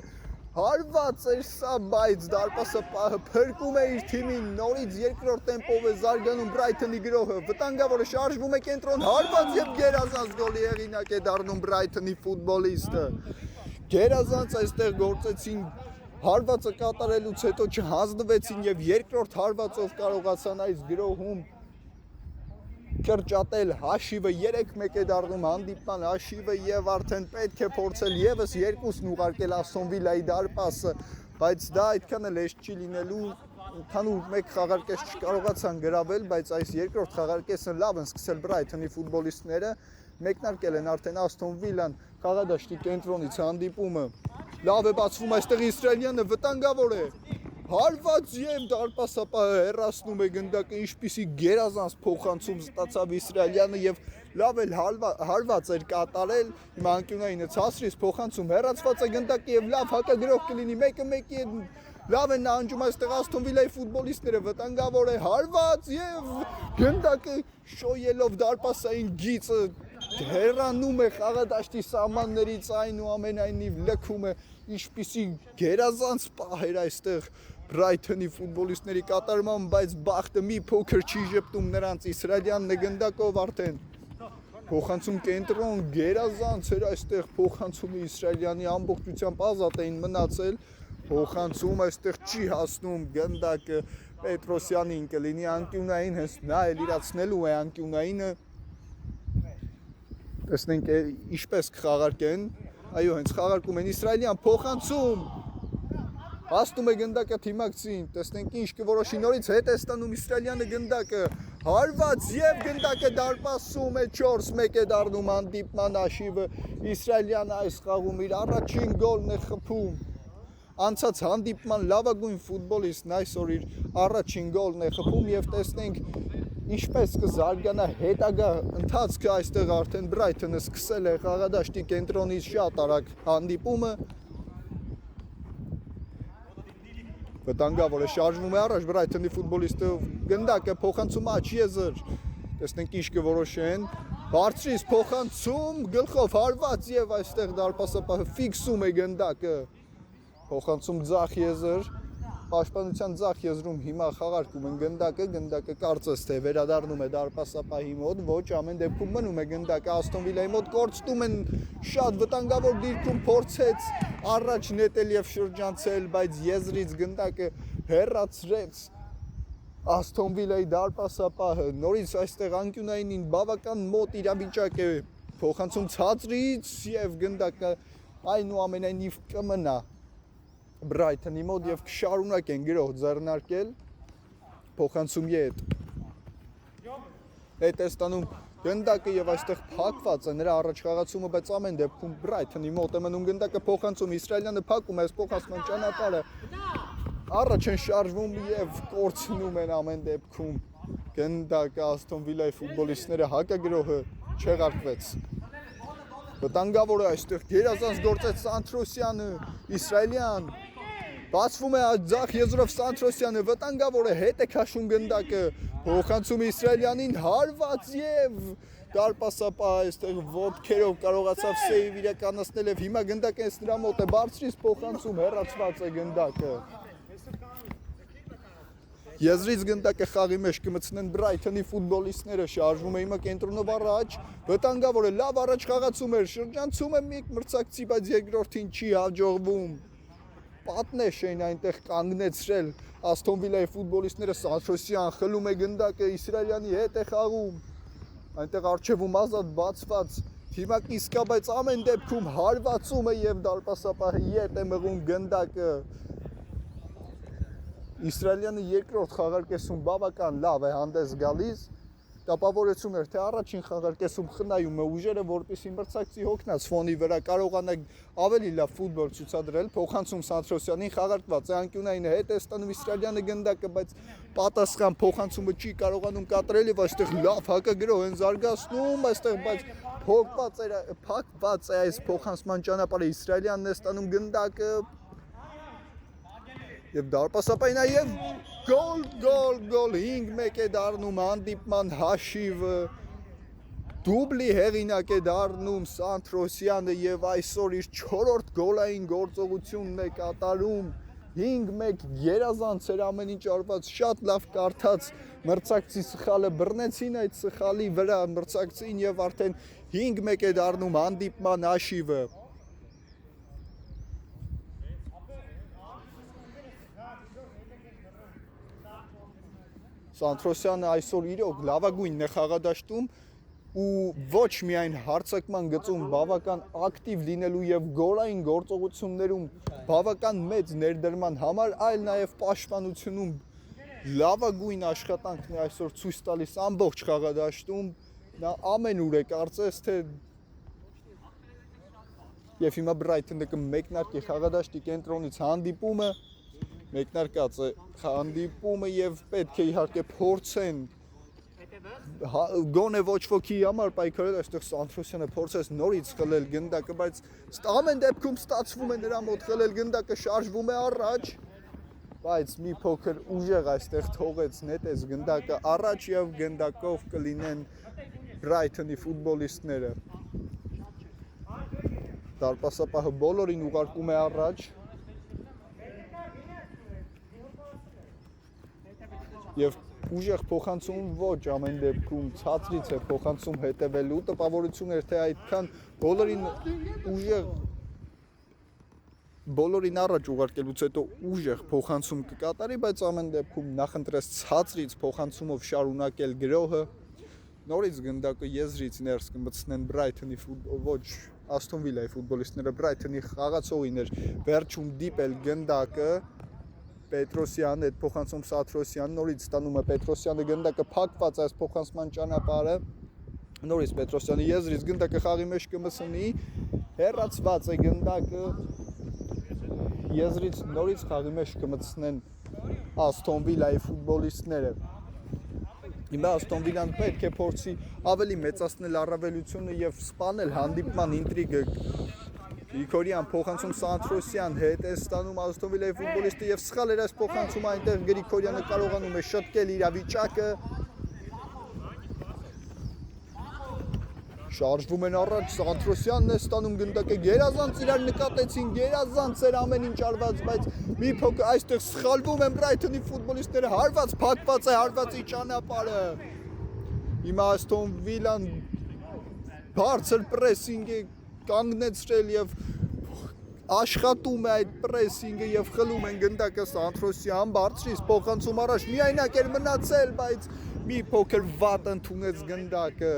հարված էր սա բայց դարպասապահը փրկում է իր թիմին նորից երկրորդ տեմպով է զարգանում Բրայթոնի գրոհը վտանգավոր է շարժվում է կենտրոն հարված եւ գերազանց գոլի հեղինակ է դառնում Բրայթոնի ֆուտբոլիստը գերազանց այստեղ գործեցին Հարվածը կատարելուց հետո չհանձնվեցին եւ երկրորդ հարվածով կարողացան այս գրոհում կրճատել հաշիվը 3-1 է դառնում հանդիպման հաշիվը եւ արդեն պետք է փորձել եւս երկուսն ուղարկել Ասթոն Վիլայի դարպասը բայց դա այդքան էլ էշ չի լինելու ընդհանուր մեկ խաղարկես չկարողացան գրավել բայց այս երկրորդ խաղարկեսը լավ են սկսել Բրայթոնի ֆուտբոլիստները մեկնարկել են արդեն Ասթոն Վիլան խաղադաշտի կենտրոնից հանդիպումը Լավ է բացվում այստեղ իսրայելյանը վտանգավոր է հարված եւ դարպասապահը հեռացնում է գնդակը ինչպիսի գերազանց փոխանցում ստացավ իսրայելյանը եւ լավ էլ հարված էր կատարել հիմա անկյունայինը ցածրից փոխանցում հեռացված է գնդակը եւ լավ հակագրող կլինի մեկը մեկի լավ են նահանջում այստեղ Ասթոն Վիլայի ֆուտբոլիստները վտանգավոր է հարված եւ գնդակը շոյելով դարպասային գիծը հեռանում է խաղադաշտի սահմաններից, այնուամենայնիվ լքում է, ինչպիսի գերազանց պահ էր այստեղ Բրայթոնի ֆուտբոլիստների կատարման, բայց բախտը մի փոքր չի ժպտում նրանց, Իսրայելյանն է գնդակով արդեն փոխանցում կենտրոն, գերազանց էր այստեղ փոխանցումը Իսրայելյանի ամբողջությամբ ազատ էին մնացել, փոխանցում այստեղ չի հասնում գնդակը Պետրոսյանին կլինի անկյունային, հենց նա էլ իրացնելու է անկյունայինը, տեսնենք ինչպես կխաղարկեն, այո հենց խաղարկում են Իսրայելյան փոխանցում, հասնում է գնդակը թիմակցին, տեսնենք ինչ կորոշի նորից հետ է ստանում Իսրայելյանը գնդակը, հարված և գնդակը դարպասում է 4-1 է դառնում հանդիպման հաշիվը, Իսրայելյանը այս խաղում իր առաջին գոլն է խփում, անցած հանդիպման լավագույն ֆուտբոլիստն այսօր իր առաջին գոլն է խփում և տեսնենք ինչպես կզարգանա հետագա ընթացքը այստեղ արդեն Բրայթոնը սկսել է խաղադաշտի կենտրոնից շատ արագ հանդիպումը, վտանգավոր է շարժվում է առաջ Բրայթոնի ֆուտբոլիստը գնդակը փոխանցում աչ եզր, տեսնենք ինչ կորոշեն, բարձրից փոխանցում, գլխով հարված և այստեղ դարպասապահը ֆիքսում է գնդակը, փոխանցում ձախ եզր, պաշտպանության ձախ եզրում հիմա խաղարկում են գնդակը կարծես թե վերադառնում է դարպասապահի մոտ, ոչ ամեն դեպքում մնում է գնդակը Ասթոն Վիլայի մոտ, կորցնում են շատ վտանգավոր դիրքում փորձեց առաջ նետել և շրջանցել, բայց եզրից գնդակը հեռացրեց Ասթոն Վիլայի դարպասապահը, նորից այստեղ անկյունայինին բավական մոտ իրավիճակ է, փոխանցում ցածրից և գնդակը այնուամենայնիվ կմնա Բրայթոնի մոտ և կշարունակեն գրող ձեռնարկել, փոխանցումի հետ է ստանում գնդակը և այստեղ փակված է նրա առաջ խաղացումը, բայց ամեն դեպքում Բրայթոնի մոտ է մնում գնդակը փոխանցում, Իսրայելյանը փակում է այս փոխանցման ճանապարհը, առաջ են շարժվում և կորցնում են ամեն դեպքում գնդակը Ասթոն Վիլայի ֆուտբոլիստները, հակագրողը չեղարկվեց։ Վտանգավոր է այստեղ գերազանց գործեց Սանթրոսյանը, Իսրայելյան, բացվում է ձախ եզրով Սանթրոսյանը, վտանգավոր է, հետ է քաշում գնդակը, փոխանցում Իսրայելյանին, հարված և դարպասապահը այստեղ ոտքերով կարողացավ սեյվ իրականացնել և հիմա գնդակը հենց նրա մոտ է, բարձրից փոխանցում, հեռացված է գնդակը։ Եզրից գնդակը խաղի մեջ կմտցնեն Բրայթոնի ֆուտբոլիստները, շարժվում է հիմա կենտրոնով առաջ, վտանգավոր է, լավ առաջ խաղացում էր, շրջանցում է մի մրցակցի, բայց երկրորդին չի հաջողվում, պատնեշ էին այնտեղ կանգնեցրել Ասթոն Վիլայի ֆուտբոլիստները, Սանթրոսյան խլում է գնդակը, Իսրայելյանի հետ է խաղում, այնտեղ առջևում ազատ բացված թիմակն իսկա, բայց ամեն դեպքում հարվածում է և դարպասապահը ետ է մղում գնդակը, Իսրայելյանը երկրորդ խաղարկեսում բավական լավ է հանդես գալիս, տպավորություն էր, թե առաջին խաղարկեսում խնայում է ուժերը, որպեսզի մրցակցի հոգնած ֆոնի վրա կարողանա ավելի լավ ֆուտբոլ ցուցադրել, փոխանցում Սանթրոսյանին, խաղարկված է անկյունայինը, հետ է ստանում Իսրայելյանը գնդակը, բայց պատասխան փոխանցումը չի կարողանում կատարել և այստեղ լավ հակագրող են զարգացնում, այստեղ բայց փակված է այս փոխանցման ճանապարհը, Իսրայելյանն է ստանում գնդակը և դարպասապահի նաև գոլ, 5-1 է դառնում հանդիպման հաշիվը, դուբլի հեղինակ է դառնում Սանթրոսյանը և այսօր իր 4-րդ գոլային գործողությունն է կատարում, 5-1 գերազանց էր ամեն ինչ արված, շատ լավ կարդաց մրցակցի սխալը, բռնեցին այդ սխալի վրա մրցակցին և արդեն 5-1 է դառնում հանդիպման հաշիվը։ Սանթրոսյանը այսօր իրոք լավագույնն է խաղադաշտում ու ոչ միայն հարձակման գծում բավական ակտիվ լինելու և գոլային գործողություններում բավական մեծ ներդրման համար, այլ նաև պաշտպանությունում լավագույն աշխատանքն է այսօր ցույց տալիս ամբողջ խաղադաշտում, նա ամենուր է կարծես թե և հիմա Բրայթոնը կմեկնարկի խաղադաշտի կենտրոնից հանդիպումը, մեկնարկած է հանդիպումը և պետք է իհարկե փորձեն գոնե ոչ ոքի համար պայքարել, այստեղ Սանթրոսյանը փորձեց նորից խլել գնդակը, բայց ամեն դեպքում ստացվում է նրա մոտ խլել գնդակը, շարժվում է առաջ, բայց մի փոքր ուժեղ այստեղ թողեց նետեց գնդակը առաջ և գնդակով կլինեն Brighton-ի ֆուտբոլիստները։ Դարպասապահը բոլորին ուղարկում է առաջ։ Եվ ուժեղ փոխանցում ոչ ամեն դեպքում ցածրից է փոխանցում հետևելու տպավորություն էր թե այդքան բոլորին առաջ ուղարկելուց հետո ուժեղ փոխանցում կկատարի, բայց ամեն դեպքում նախընտրեց ցածրից փոխանցումով շարունակել գրոհը։ Նորից գնդակը եզրից ներս կմտցնեն Brighton-ի ոչ Aston Villa-ի ֆուտբոլիստները Brighton-ի խաղացողին էր վերջում դիպել գնդակը Պետրոսյան այդ փոխանցում Սաթրոսյան նորից ստանում է Պետրոսյանը գնդակը փակված այս փոխանցման ճանապարհը նորից Պետրոսյանը եզրից գնդակը խաղի մեջ կմսնի հեռացված է գնդակը եզրից նորից խաղի մեջ կմտցնեն Aston Villa-ի ֆուտբոլիստները Հիմա Aston Villa-ն պետք է փորձի ավելի մեծացնել առավելությունը եւ սպանել հանդիպման ինտրիգը Գրիգորյան փոխանցում Սանտրոսյան հետ է ստանում Aston Villa-ի ֆուտբոլիստը եւ սխալ էր այս փոխանցումը այնտեղ Գրիգորյանը կարողանում է շտկել իրավիճակը Շարժվում են առաջ Սանտրոսյանն է ստանում գնդակը գերազանց իրար նկատեցին գերազանց էր ամեն ինչ արված բայց մի փոքր այստեղ սխալվում են Brighton-ի ֆուտբոլիստները հարված փակված է հարվածի ճանապարհը Հիմա Aston Villa-ն բարձր պրեսինգ է կանգնեցրել եւ աշխատում է այդ պրեսինգը եւ խլում են գնդակը Սանտրոսյան բարձրից փոխանցում առաջ միայնակ էր մնացել բայց մի փոքր վատ ընդունեց գնդակը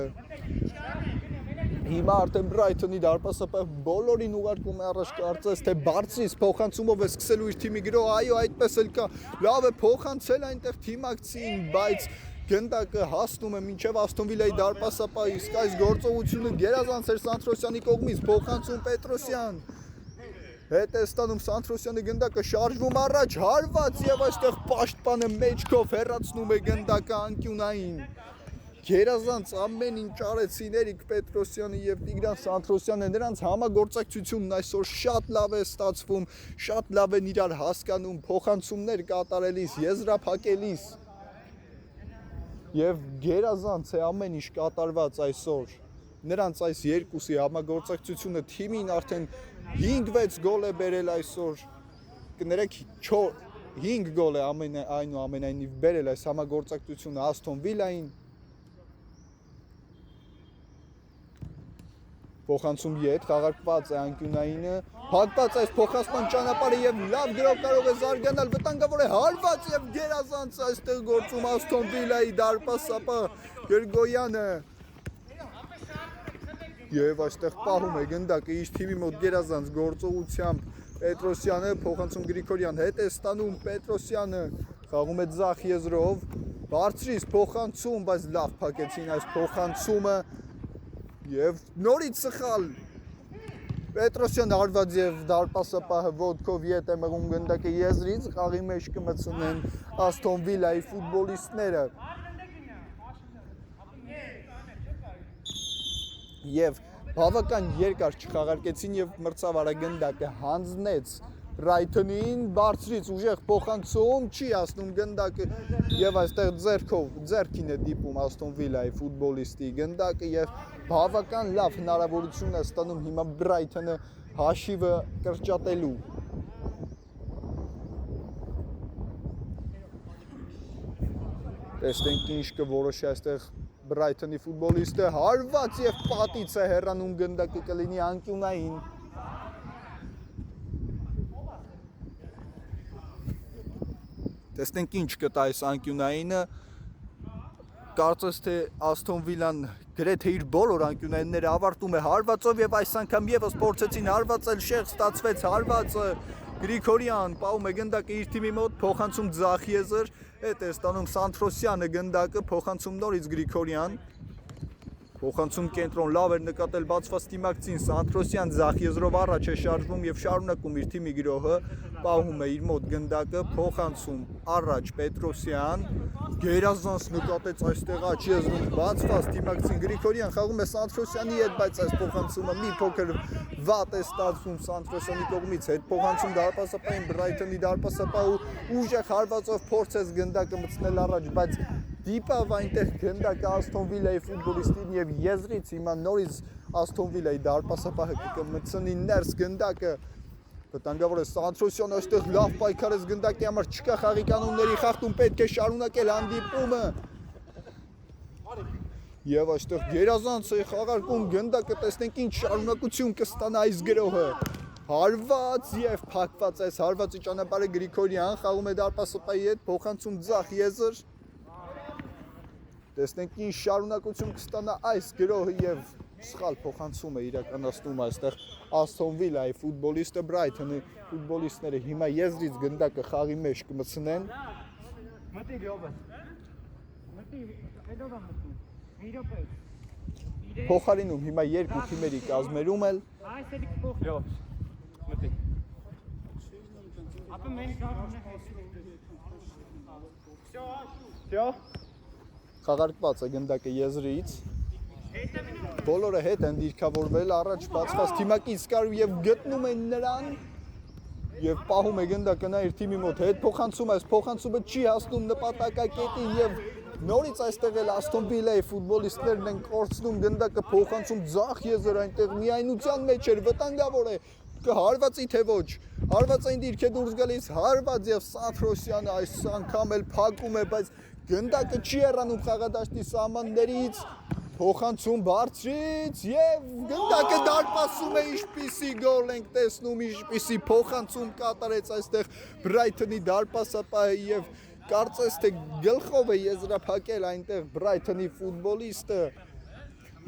Հիմա արդեն Brighton-ի դարպասապահ բոլորին ուղարկում է առաջ կարծես թե բարձրից փոխանցումով է սկսելու իր թիմի գրոհը այո այդպես էլ կա լավ է փոխանցել այնտեղ թիմակցին բայց գնդակը հասնում է մինչև Aston Villa-ի դարպասապահի իսկ այս գործողությունը գերազանց էր Սանտրոսյանի կողմից փոխանցում Պետրոսյան հետ է ստանում Սանտրոսյանը գնդակը շարժվում առաջ հարված եւ այստեղ պաշտպանը մեջքով հեռացնում է գնդակը անկյունային Գերազանց ամեն ինչ արեցին Էրիկ Պետրոսյանը եւ Տիգրան Սանտրոսյանը նրանց համագործակցությունն այսօր շատ լավ է ստացվում, շատ լավ են իրար հասկանում, փոխանցումներ կատարելիս, եզրափակելիս եւ գերազանց է ամեն ինչ կատարված այսօր։ Նրանց այս երկուսի համագործակցությունը թիմին արդեն 5-6 գոլ է բերել այսօր։ Կներեք 5 գոլ է այնուամենայնիվ բերել այս համագործակցությունը Aston Villa-ին Փոխանցում ետ խաղարկված է անկյունայինը փակված այս փոխանցման ճանապարհը եւ լավ գրով կարող է զարգանալ վտանգավոր է հարված եւ գերազանց այստեղ գործում Aston Villa-ի դարպասապահ Գրիգորյանը եւ այստեղ պահում է գնդակը իր թիմի մոտ գերազանց գործողությամբ Պետրոսյանը փոխանցում Գրիգորյան հետ է ստանում Պետրոսյանը խաղում է ձախ եզրով բարձրից փոխանցում բայց լավ փակեցին այս փոխանցումը Եվ նորից սխալ Պետրոսյան արված եւ դարպասապահը ոդկով ետ է մղում գնդակը եզրից խաղի մեջ կմցնեն Aston Villa-ի ֆուտբոլիստները Եվ բավական երկար չխաղարկեցին եւ մրցավարը գնդակը հանձնեց Brighton-ին բարձրից ուժեղ փոխանցում չի ասնում գնդակը եւ այստեղ ձեռքին է դիպում Aston Villa-ի ֆուտբոլիստի գնդակը եւ բավական լավ հնարավորություն է ստանում հիմա Brighton-ը հաշիվը կրճատելու Տեսնենք ինչ կորոշի այստեղ Brighton-ի ֆուտբոլիստը հարված եւ պատից է հեռանում գնդակը կլինի անկյունային Տեսնենք ինչ կտա այս անկյունայինը Կարծես թե Aston Villa-ն գրեթե իր բոլոր անկյունայինները ավարտում է հարվածով եւ այս անգամ եւս փորձեցին հարվածել շեղ ստացվեց հարվածը Գրիգորյան պահում է գնդակը իր թիմի մոտ փոխանցում ձախ եզր հետ է ստանում Սանտրոսյանը գնդակը փոխանցում նորից Գրիգորյան Փոխանցում կենտրոն լավ էր նկատել բացված դիմակցին Սանտրոսյան ձախ եզրով առաջ է շարժվում եւ շարունակում իր թիմի գրոհը պահում է իր մոտ գնդակը փոխանցում առաջ Պետրոսյան գերազանց նկատեց այստեղ աչ եզրում բացված դիմակցին Գրիգորյան խաղում է Սանտրոսյանի հետ բայց այս փոխանցումը մի փոքր վատ է ստացվում Սանտրոսյանի կողմից հետ փոխանցում դարպասապահին Brighton-ի դարպասապահը ուժեղ հարվածով փորձեց գնդակը մտցնել առաջ բայց դիպավ այնտեղ գնդակը Aston Villa-ի ֆուտբոլիստին եւ եզրից հիմա նորից Aston Villa-ի դարպասապահը կմտցնի ներս գնդակը վտանգավոր է Սանտրոսյանը այստեղ լավ պայքարեց գնդակի համար չկա խաղի կանոնների խախտում պետք է շարունակել հանդիպումը եւ այստեղ գերազանց է խաղարկում գնդակը տեսնենք ինչ շարունակություն կստանա այս գրոհը հարված եւ փակված այս հարվածի ճանապարհը Գրիգորյան խաղում է դարպասապահի հետ փոխանցում ձախ եզր տեսնենք ինչ շարունակություն կստանա այս գրոհը եւ սխալ փոխանցում է իրականացնում այստեղ Aston Villa-ի ֆուտբոլիստը Brighton-ի ֆուտբոլիստները հիմա եզրից գնդակը խաղի մեջ կմցնեն մտի լյովը մտի հետո դա մտի փոխարինում հիմա երկու թիմերի կազմերում էլ այս էլի փոխ լյով մտի ապա մենք Всё խաղարկված է գնդակը եզրից բոլորը հետ են դիրքավորվել առաջ բացված թիմակից կարու եւ գտնում են նրան եւ պահում է գնդակը նա իր թիմի մոտ հետ փոխանցում այս փոխանցումը չի հասնում նպատակակետին եւ նորից այստեղ էլ Aston Villa-ի ֆուտբոլիստներն են կորցնում գնդակը փոխանցում ձախ եզր այնտեղ միայնության մեջ էր վտանգավոր է կհարվածի թե ոչ հարվածային դիրք է դուրս գալիս հարված եւ Սանտրոսյանը այս անգամ էլ փակում է բայց գնդակը չի հեռանում խաղադաշտի սահմաններից փոխանցում բարձրից եւ գնդակը դարպասում է ինչպիսի գոլ ենք տեսնում ինչպիսի փոխանցում կատարեց այստեղ Brighton-ի դարպասապահը եւ կարծես թե գլխով է եզրափակել այնտեղ Brighton-ի ֆուտբոլիստը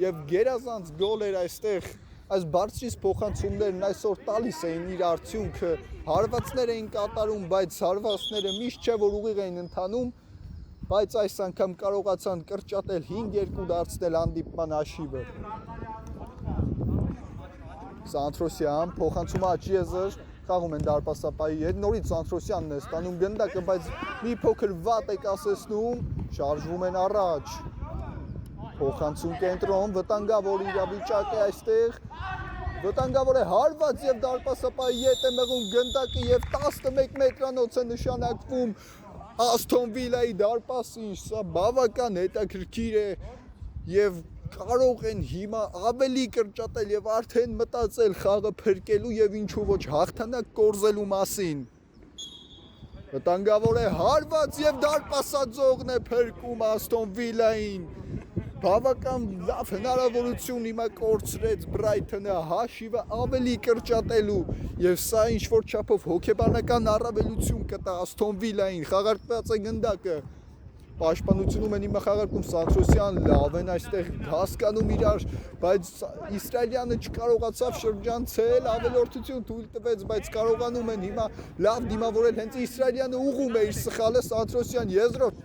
եւ գերազանց գոլ էր այստեղ այս բարձրից փոխանցումներն այսօր տալիս էին իր արդյունքը հարվածներ էին կատարում բայց հարվածները միշտ չէ որ ուղիղ էին ընթանում բայց այս անգամ կարողացան կրճատել 5-2 դարձնել հանդիպման հաշիվը Սանտրոսյան փոխանցում աճ եզր խաղում են դարպասապահի հետ նորից Սանտրոսյանն է ստանում գնդակը բայց մի փոքր վատ է կասեցնում շարժվում են առաջ փոխանցում կենտրոն վտանգավոր իրավիճակ է այստեղ վտանգավոր է հարված եւ դարպասապահի հետ է մղում գնդակը եւ 11 մետրանոց է նշանակվում Aston Villa-ի դարպասին սա բավական հետաքրքիր է եւ կարող են հիմա ավելի կրճատել եւ արդեն մտածել խաղը փրկելու եւ ինչու ոչ հաղթանակ կորզելու մասին վտանգավոր է հարված եւ դարպասաձողն է փրկում Aston Villa-ին բավական լավ հնարավորություն հիմա կորցրեց Brighton-ը հաշիվը ավելի կրճատելու եւ սա ինչ որ չափով հոգեբանական առավելություն կտա Aston Villa-ին խաղարկված է գնդակը պաշտպանությունում են հիմա խաղարկում Սանտրոսյան լավ են այստեղ հասկանում իրար բայց իսրայելյանը չկարողացավ շրջանցել ավելորդություն թույլ տվեց բայց կարողանում են հիմա լավ դիմավորել հենց իսրայելյանը ուղում է իր սխալը Սանտրոսյան եզրով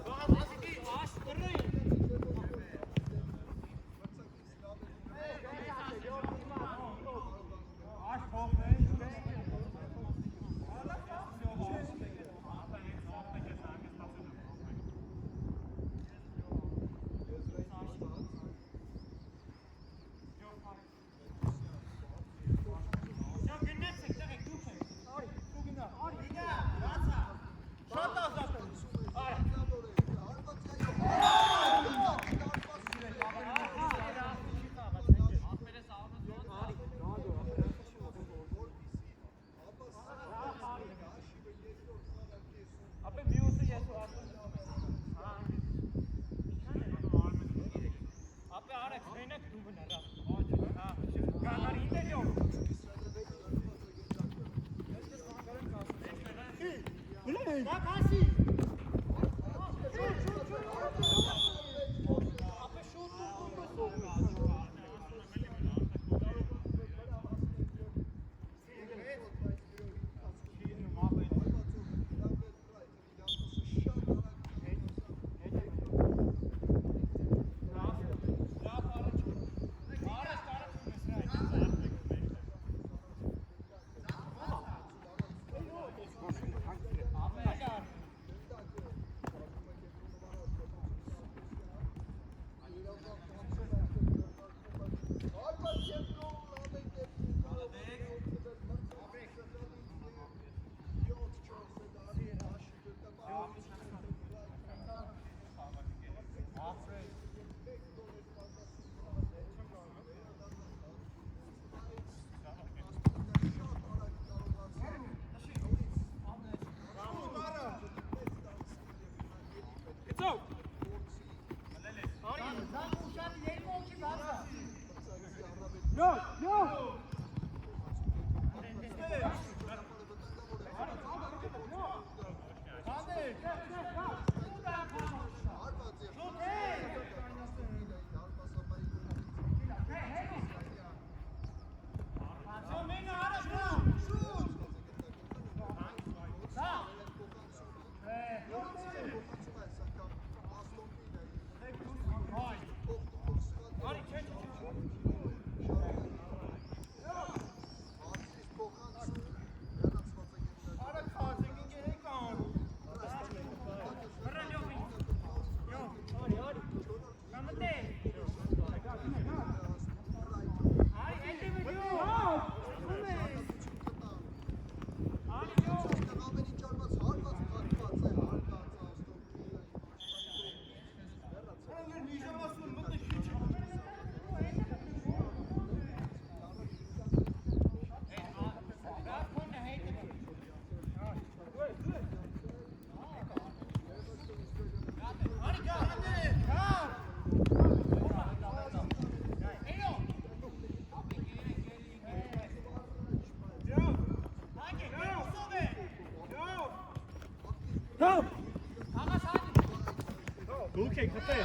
Դուք եք հտե։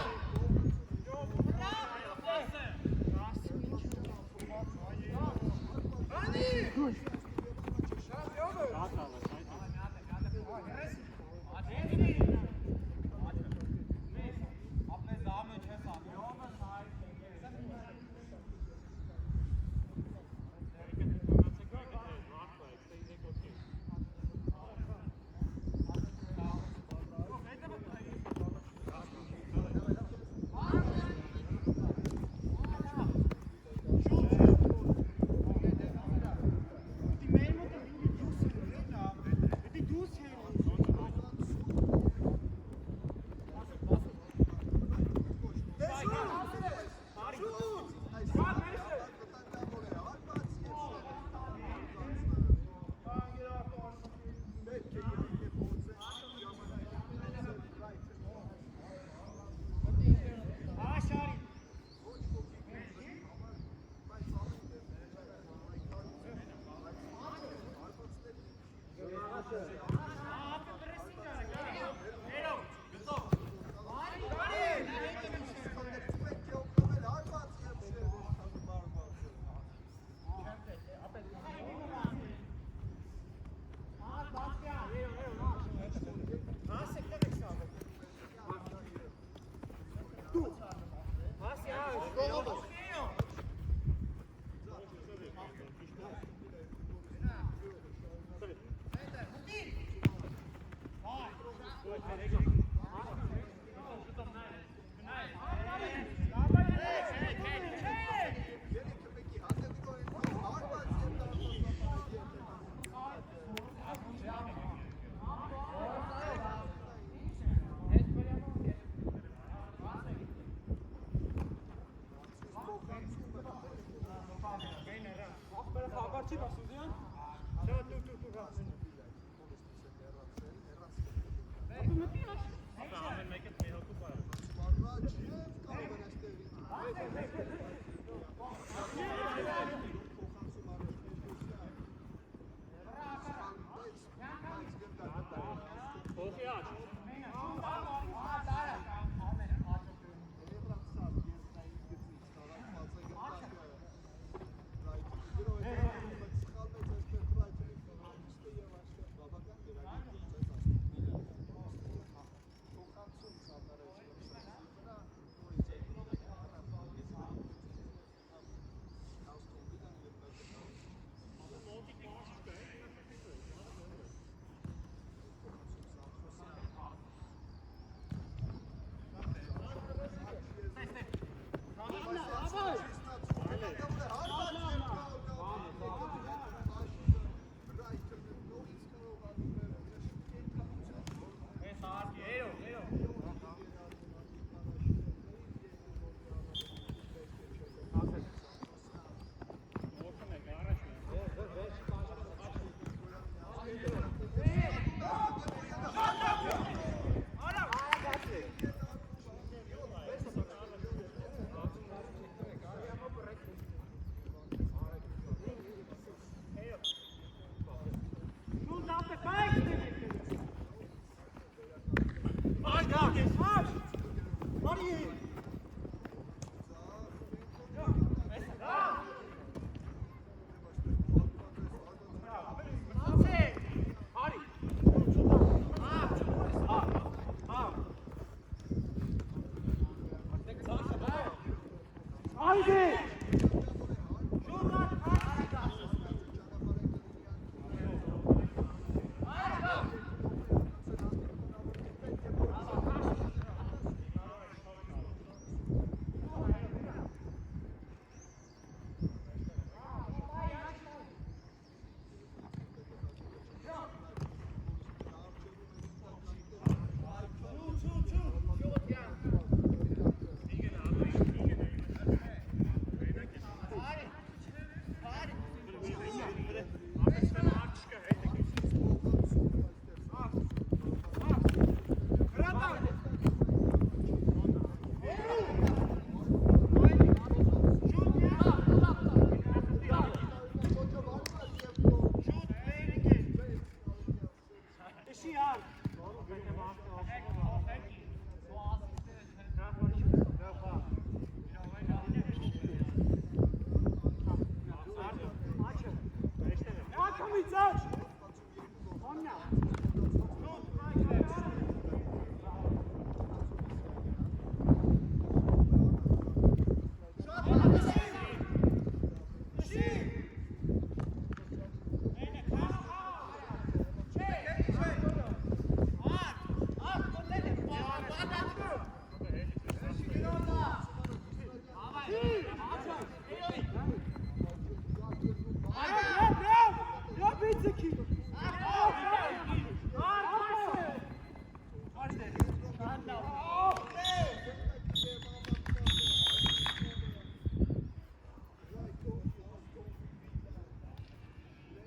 Good.